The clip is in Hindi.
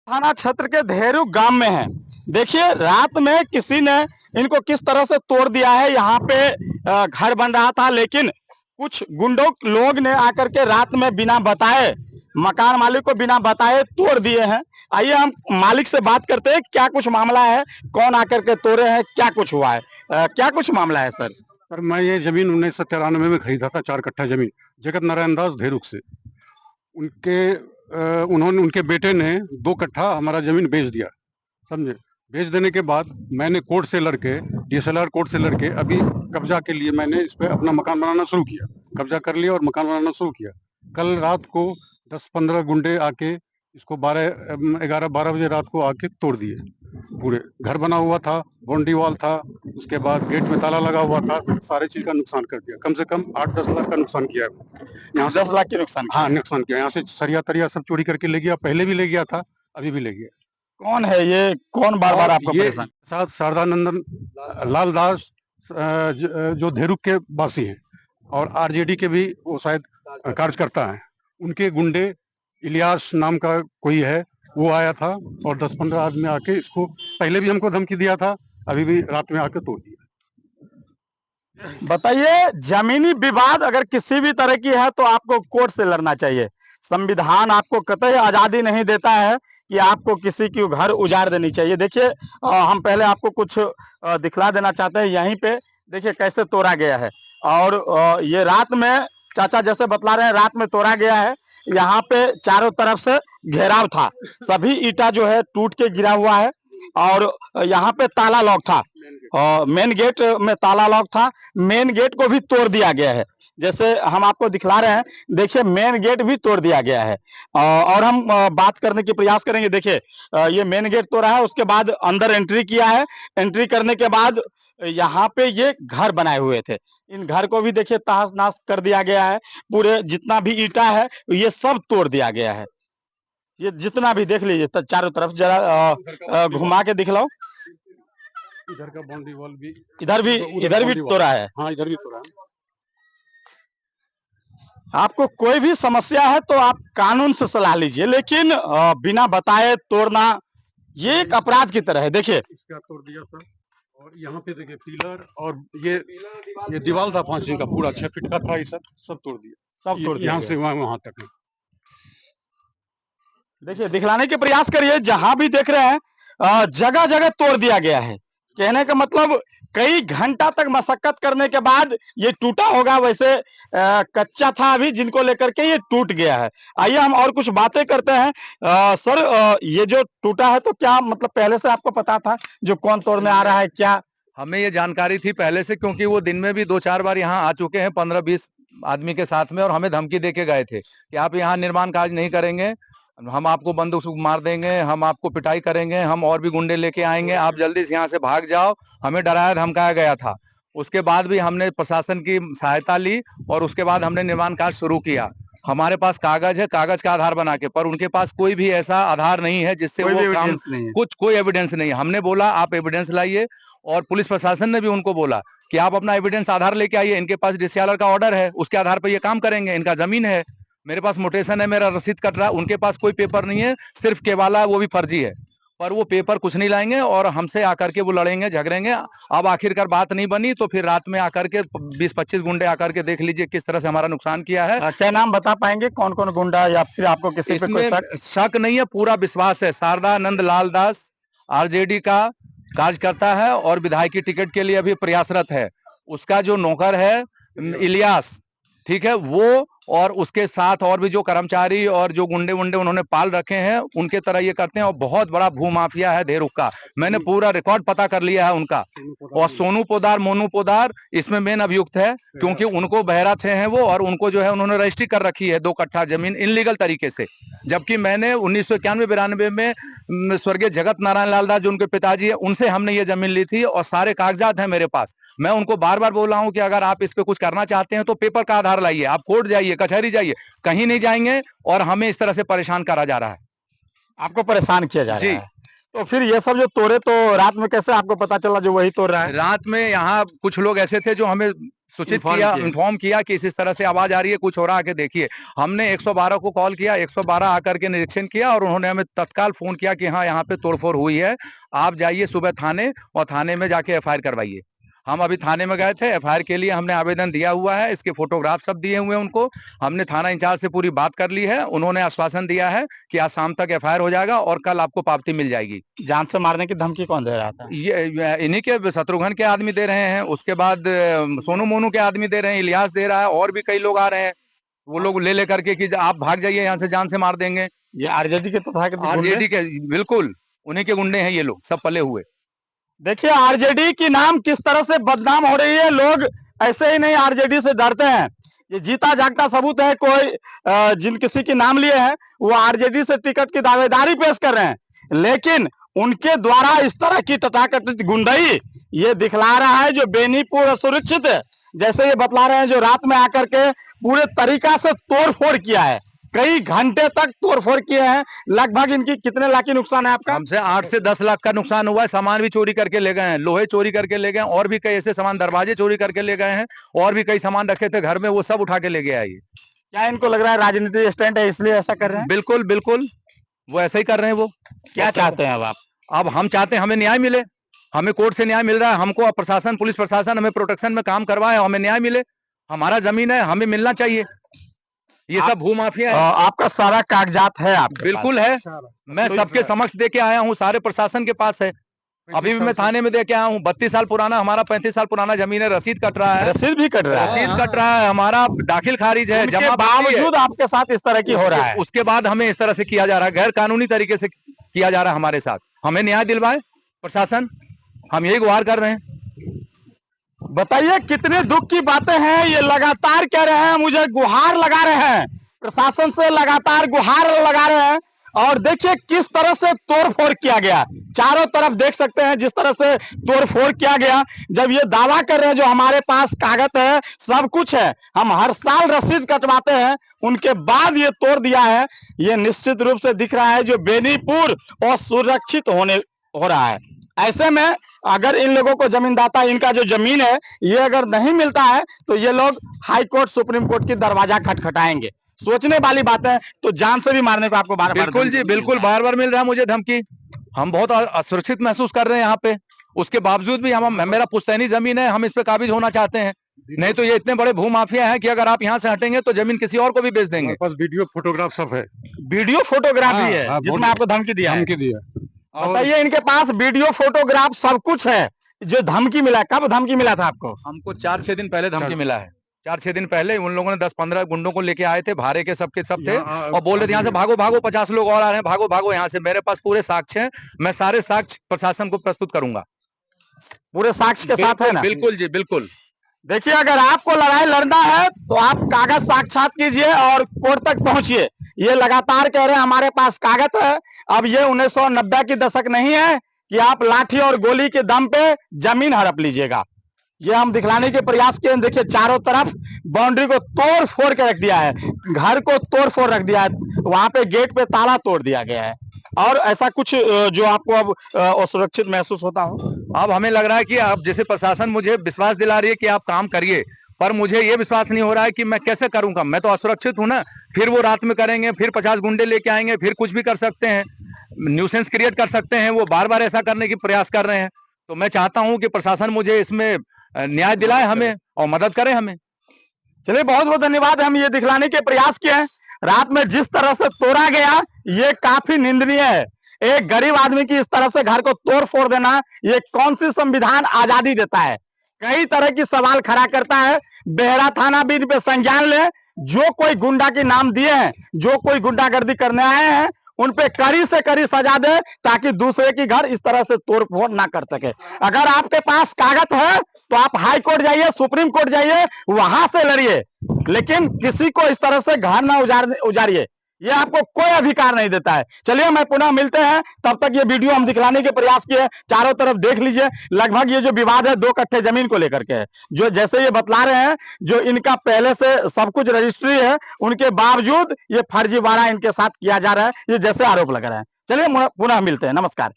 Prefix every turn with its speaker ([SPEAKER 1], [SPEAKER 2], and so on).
[SPEAKER 1] थाना क्षेत्र के धेरू गांव में है। देखिए रात में किसी ने इनको किस तरह से तोड़ दिया है। यहाँ पे घर बन रहा था, लेकिन कुछ गुंडों लोग ने आकर के रात में बिना बताए, मकान मालिक को बिना बताए तोड़ दिए हैं। आइए हम मालिक से बात करते हैं, क्या कुछ मामला है, कौन आकर के तोड़े हैं, क्या कुछ हुआ है, क्या कुछ मामला है सर।
[SPEAKER 2] सर मैं ये जमीन 1993 में खरीदा था, 4 कट्ठा जमीन जगत नारायण दास धेरुक से। उनके उन्होंने उनके बेटे ने 2 कट्ठा हमारा जमीन बेच दिया, समझे। बेच देने के बाद मैंने कोर्ट से लड़के, DSLR कोर्ट से लड़के, अभी कब्जा के लिए मैंने इस पे अपना मकान बनाना शुरू किया। कब्जा कर लिया और मकान बनाना शुरू किया। कल रात को 10-15 गुंडे आके इसको 11-12 बजे रात को आके तोड़ दिए। पूरे घर बना हुआ था, बाउंड्री वॉल था, उसके बाद गेट में ताला लगा हुआ था, सारे चीज का नुकसान कर दिया। कम से कम 8-10 लाख का नुकसान किया है। यहाँ से
[SPEAKER 1] 10 लाख के नुकसान किया।
[SPEAKER 2] हाँ, नुकसान किया। यहाँ से सरिया तरिया सब चोरी करके ले गया, पहले भी ले गया था, अभी भी ले गया।
[SPEAKER 1] कौन है ये, कौन बार बार आपको
[SPEAKER 2] ये
[SPEAKER 1] परेशान?
[SPEAKER 2] साथ शारदानंदन लाल दास जो धेरुक के वासी हैं, और RJD के भी वो शायद कार्यकर्ता हैं। उनके गुंडे इलियास नाम का कोई है, वो आया था और 10-15 आदमी आके इसको पहले भी हमको धमकी दिया था, अभी भी रात में आके तोड़ दिया।
[SPEAKER 1] बताइए, जमीनी विवाद अगर किसी भी तरह की है तो आपको कोर्ट से लड़ना चाहिए। संविधान आपको कतई आजादी नहीं देता है कि आपको किसी की घर उजाड़ देनी चाहिए। देखिए हम पहले आपको कुछ दिखला देना चाहते हैं। यहीं पे देखिए कैसे तोड़ा गया है, और ये रात में चाचा जैसे बतला रहे हैं, रात में तोड़ा गया है। यहाँ पे चारों तरफ से घेराव था, सभी ईटा जो है टूट के गिरा हुआ है, और यहाँ पे ताला लॉक था, मेन गेट में ताला लॉक था। मेन गेट को भी तोड़ दिया गया है, जैसे हम आपको दिखला रहे हैं। देखिए मेन गेट भी तोड़ दिया गया है, और हम बात करने की प्रयास करेंगे। देखिए ये मेन गेट तोड़ा है, उसके बाद अंदर एंट्री किया है। एंट्री करने के बाद यहाँ पे ये घर बनाए हुए थे, इन घर को भी देखिए तहस नहस कर दिया गया है। पूरे जितना भी ईटा है ये सब तोड़ दिया गया है। ये जितना भी देख लीजिए चारों तरफ, जरा घुमा के दिखलाओ।
[SPEAKER 2] इधर का बाउंड्री वॉल भी,
[SPEAKER 1] इधर भी तोड़ा है।
[SPEAKER 2] हाँ, इधर भी तोड़ा है।
[SPEAKER 1] आपको कोई भी समस्या है तो आप कानून से सलाह लीजिए, लेकिन बिना बताए तोड़ना ये एक अपराध की तरह है। देखिए
[SPEAKER 2] इसका तोड़ दिया सर, और यहाँ पे देखिए पिलर, और ये दीवार था 5 इंच का, पूरा 6 फीट का था, ये सब तोड़ दिया,
[SPEAKER 1] सब तोड़ दिया
[SPEAKER 2] यहाँ से वहां तक।
[SPEAKER 1] देखिए दिखलाने के प्रयास करिए, जहां भी देख रहे हैं जगह जगह तोड़ दिया गया है। कहने का मतलब कई घंटा तक मशक्कत करने के बाद ये टूटा होगा। वैसे कच्चा था अभी, जिनको लेकर के ये टूट गया है। आइए हम और कुछ बातें करते हैं। सर ये जो टूटा है तो क्या मतलब पहले से आपको पता था जो कौन तोड़ने आ रहा है क्या?
[SPEAKER 3] हमें ये जानकारी थी पहले से, क्योंकि वो दिन में भी 2-4 बार यहाँ आ चुके हैं 15-20 आदमी के साथ में, और हमें धमकी दे के गए थे कि आप यहाँ निर्माण कार्य नहीं करेंगे, हम आपको बंदूक से मार देंगे, हम आपको पिटाई करेंगे, हम और भी गुंडे लेके आएंगे, आप जल्दी से यहाँ से भाग जाओ। हमें डराया धमकाया गया था। उसके बाद भी हमने प्रशासन की सहायता ली और उसके बाद हमने निर्माण कार्य शुरू किया। हमारे पास कागज है, कागज का आधार बना के, पर उनके पास कोई भी ऐसा आधार नहीं है जिससे वो काम, कोई एविडेंस नहीं है। हमने बोला आप एविडेंस लाइए, और पुलिस प्रशासन ने भी उनको बोला कि आप अपना एविडेंस आधार लेके आइए, इनके पास DCLR का ऑर्डर है, उसके आधार पर ये काम करेंगे, इनका जमीन है, मेरे पास मोटेशन है, मेरा रसीद कट रहा है। उनके पास कोई पेपर नहीं है, सिर्फ केवाला है, वो भी फर्जी है, पर वो पेपर कुछ नहीं लाएंगे और हमसे आकर के वो लड़ेंगे झगड़ेंगे। अब आखिरकार बात नहीं बनी तो फिर रात में आकर के 20-25 गुंडे आकर के देख लीजिए किस तरह से हमारा नुकसान किया है।
[SPEAKER 1] क्या नाम बता पाएंगे, कौन कौन गुंडा, या फिर आपको किसी पे कोई
[SPEAKER 3] शक नहीं है? पूरा विश्वास है। शारदानंद लाल दास RJD का कार्यकर्ता है और विधायकी टिकट के लिए अभी प्रयासरत है। उसका जो नौकर है इलियास, ठीक है, वो और उसके साथ और भी जो कर्मचारी और जो गुंडे वुंडे उन्होंने पाल रखे हैं, उनके तरह ये करते हैं। और बहुत बड़ा भूमाफिया है धेरुक का, मैंने पूरा रिकॉर्ड पता कर लिया है उनका। और सोनू पोदार, मोनू पोदार इसमें मेन अभियुक्त है, क्योंकि उनको बहरा से हैं वो, और उनको जो है उन्होंने रजिस्ट्री कर रखी है 2 कट्ठा जमीन इनलीगल तरीके से। जबकि मैंने 1991-92 में स्वर्गीय जगत नारायण लाल दास जो उनके पिताजी है, उनसे हमने ये जमीन ली थी और सारे कागजात हैं मेरे पास। मैं उनको बार बार बोला हूं कि अगर आप इस पे कुछ करना चाहते हैं तो पेपर का आधार लाइए, आप कोर्ट जाइए, कचहरी जाइए, कहीं नहीं जाएंगे, और हमें इस तरह से परेशान करा जा रहा है।
[SPEAKER 1] आपको परेशान किया जा रहा है? तो फिर ये सब जो तोड़े तो रात में कैसे आपको पता चला जो वही तोड़ रहा है?
[SPEAKER 3] रात में यहाँ कुछ लोग ऐसे थे जो हमें सूचित किया, इन्फॉर्म किया कि इस तरह से आवाज आ रही है, कुछ हो रहा है, आके देखिए। हमने 112 को कॉल किया, 112 आकर के निरीक्षण किया और उन्होंने हमें तत्काल फोन किया कि हाँ यहाँ पे तोड़फोड़ हुई है, आप जाइए सुबह थाने और थाने में जाके एफआईआर करवाइए। हम अभी थाने में गए थे, एफआईआर के लिए हमने आवेदन दिया हुआ है, इसके फोटोग्राफ सब दिए हुए हैं उनको। हमने थाना इंचार्ज से पूरी बात कर ली है, उन्होंने आश्वासन दिया है कि आज शाम तक एफआईआर हो जाएगा और कल आपको पावती मिल जाएगी।
[SPEAKER 1] जान से मारने की धमकी कौन दे रहा था?
[SPEAKER 3] ये इन्हीं के शत्रुघ्न के आदमी दे रहे हैं, उसके बाद सोनू मोनू के आदमी दे रहे हैं, इलियास दे रहा है, और भी कई लोग आ रहे हैं। वो लोग ले लेकर के कि आप भाग जाइए यहाँ से, जान से मार देंगे।
[SPEAKER 1] ये आरजेडी के तथाकथित गुंडे?
[SPEAKER 3] आरजेडी के, बिल्कुल उन्हीं के गुंडे हैं ये लोग, सब पले हुए।
[SPEAKER 1] देखिए आरजेडी की नाम किस तरह से बदनाम हो रही है। लोग ऐसे ही नहीं आरजेडी से डरते हैं। ये जीता जागता सबूत है, कोई जिन किसी के नाम लिए हैं वो आरजेडी से टिकट की दावेदारी पेश कर रहे हैं, लेकिन उनके द्वारा इस तरह की तथाकथित गुंडई ये दिखला रहा है जो बेनीपुर असुरक्षित है। जैसे ये बतला रहे हैं जो रात में आकर के पूरे तरीका से तोड़फोड़ किया है, कई घंटे तक तोड़फोड़ किए हैं। लगभग इनकी कितने लाख की नुकसान है आपका?
[SPEAKER 3] हमसे 8 से 10 लाख का नुकसान हुआ है। सामान भी चोरी करके ले गए हैं, लोहे चोरी करके ले गए हैं, और भी कई ऐसे सामान, दरवाजे चोरी करके ले गए हैं, और भी कई सामान रखे थे घर में, वो सब उठा के ले गया। ये
[SPEAKER 1] क्या इनको लग रहा है राजनीतिक स्टैंड है इसलिए ऐसा कर रहे हैं?
[SPEAKER 3] बिल्कुल बिल्कुल, वो ऐसा ही कर रहे हैं। वो
[SPEAKER 1] क्या चाहते हैं अब आप?
[SPEAKER 3] अब हम चाहते हैं हमें न्याय मिले, हमें कोर्ट से न्याय मिल रहा है, हमको प्रशासन, पुलिस प्रशासन हमें प्रोटेक्शन में काम करवाए, हमें न्याय मिले। हमारा जमीन है, हमें मिलना चाहिए। ये सब भूमाफिया है।
[SPEAKER 1] आपका सारा कागजात है आपके
[SPEAKER 3] बिल्कुल है, मैं सबके समक्ष दे के आया हूँ, सारे प्रशासन के पास है। अभी भी मैं थाने में दे के आया हूँ। 32 साल पुराना, हमारा 35 साल पुराना जमीन है, रसीद कट रहा है।
[SPEAKER 1] रसीद भी कट रहा है?
[SPEAKER 3] रसीद कट रहा है, हमारा दाखिल खारिज है, जमा
[SPEAKER 1] बावजूद आपके साथ इस तरह की हो रहा है।
[SPEAKER 3] उसके बाद हमें इस तरह से किया जा रहा है, गैर कानूनी तरीके से किया जा रहा है हमारे साथ। हमें न्याय दिलवाए प्रशासन, हम यही गुहार कर रहे हैं।
[SPEAKER 1] बताइए कितने दुख की बातें हैं। ये लगातार कह रहे हैं, मुझे गुहार लगा रहे हैं, प्रशासन से लगातार गुहार लगा रहे हैं। और देखिए किस तरह से तोड़फोड़ किया गया, चारों तरफ देख सकते हैं जिस तरह से तोड़फोड़ किया गया। जब ये दावा कर रहे हैं जो हमारे पास कागज है, सब कुछ है, हम हर साल रसीद कटवाते हैं, उनके बाद ये तोड़ दिया है। ये निश्चित रूप से दिख रहा है जो बेनीपुर असुरक्षित हो रहा है। ऐसे में अगर इन लोगों को जमींदाता, इनका जो जमीन है ये अगर नहीं मिलता है तो ये लोग हाई कोर्ट, सुप्रीम कोर्ट की दरवाजा खटखटाएंगे। सोचने वाली बात है। तो जान से भी मारने को आपको बार बार,
[SPEAKER 3] बिल्कुल जी बिल्कुल, बार बार मिल रहा है मुझे धमकी। हम बहुत असुरक्षित महसूस कर रहे हैं यहाँ पे। उसके बावजूद भी मेरा पुश्तैनी जमीन है, हम इस पे काबिज होना चाहते हैं। नहीं तो ये इतने बड़े भूमाफिया हैं कि अगर आप यहाँ से हटेंगे तो जमीन किसी और को भी बेच देंगे।
[SPEAKER 2] पास वीडियो फोटोग्राफ सब है।
[SPEAKER 1] वीडियो फोटोग्राफ भी है जिसमें आपको धमकी दिया है? बताइए, इनके पास वीडियो फोटोग्राफ सब कुछ है जो धमकी मिला। कब धमकी मिला था आपको?
[SPEAKER 3] हमको 4-6 दिन पहले धमकी मिला है। 4-6 दिन पहले उन लोगों ने 10-15 गुंडों को लेके आए थे, भारे के सब थे, और बोल रहे थे यहाँ से भागो भागो, 50 लोग और आ रहे हैं, भागो भागो यहाँ से। मेरे पास पूरे साक्ष्य हैं, मैं सारे साक्ष्य प्रशासन को प्रस्तुत करूंगा।
[SPEAKER 1] पूरे साक्ष्य के साथ है ना?
[SPEAKER 3] बिल्कुल जी बिल्कुल।
[SPEAKER 1] देखिए, अगर आपको लड़ाई लड़ना है तो आप कागज साक्षात कीजिए और कोर्ट तक पहुंचिए। ये लगातार कह रहे हैं हमारे पास कागज है। अब ये 1990 की दशक नहीं है कि आप लाठी और गोली के दम पे जमीन हड़प लीजिएगा। ये हम दिखलाने के प्रयास किए। देखिए चारों तरफ बाउंड्री को तोड़ फोड़ के रख दिया है, घर को तोड़ फोड़ रख दिया है, वहां पे गेट पे ताला तोड़ दिया गया है। और ऐसा कुछ जो आपको अब असुरक्षित महसूस होता हो?
[SPEAKER 3] अब हमें लग रहा है कि अब जैसे प्रशासन मुझे विश्वास दिला रही है कि आप काम करिए, पर मुझे ये विश्वास नहीं हो रहा है कि मैं कैसे करूंगा। मैं तो असुरक्षित हूं ना। फिर वो रात में करेंगे, फिर 50 गुंडे लेके आएंगे, फिर कुछ भी कर सकते हैं, न्यूसेंस क्रिएट कर सकते हैं। वो बार बार ऐसा करने की प्रयास कर रहे हैं। तो मैं चाहता हूं कि प्रशासन मुझे इसमें न्याय दिलाए हमें और मदद करे हमें।
[SPEAKER 1] चलिए, बहुत बहुत धन्यवाद। हम ये दिखलाने के प्रयास किए हैं। रात में जिस तरह से तोड़ा गया ये काफी निंदनीय है। एक गरीब आदमी की इस तरह से घर को तोड़ फोड़ देना, ये कौन सी संविधान आजादी देता है? कई तरह की सवाल खड़ा करता है। बेहरा थाना भी इन पे संज्ञान ले। जो कोई गुंडा के नाम दिए हैं, जो कोई गुंडागर्दी करने आए हैं, उन पे कड़ी से कड़ी सजा दे ताकि दूसरे की घर इस तरह से तोड़ फोड़ ना कर सके। अगर आपके पास कागज है तो आप हाई कोर्ट जाइए, सुप्रीम कोर्ट जाइए, वहां से लड़िए, लेकिन किसी को इस तरह से घर ना उजारिए। ये आपको कोई अधिकार नहीं देता है। चलिए, मैं पुनः मिलते हैं। तब तक ये वीडियो हम दिखलाने के प्रयास किए। चारों तरफ देख लीजिए। लगभग ये जो विवाद है 2 कट्ठे जमीन को लेकर के है, जो जैसे ये बतला रहे हैं, जो इनका पहले से सब कुछ रजिस्ट्री है, उनके बावजूद ये फर्जीवाड़ा इनके साथ किया जा रहा है, ये जैसे आरोप लग रहा है। चलिए पुनः मिलते हैं। नमस्कार।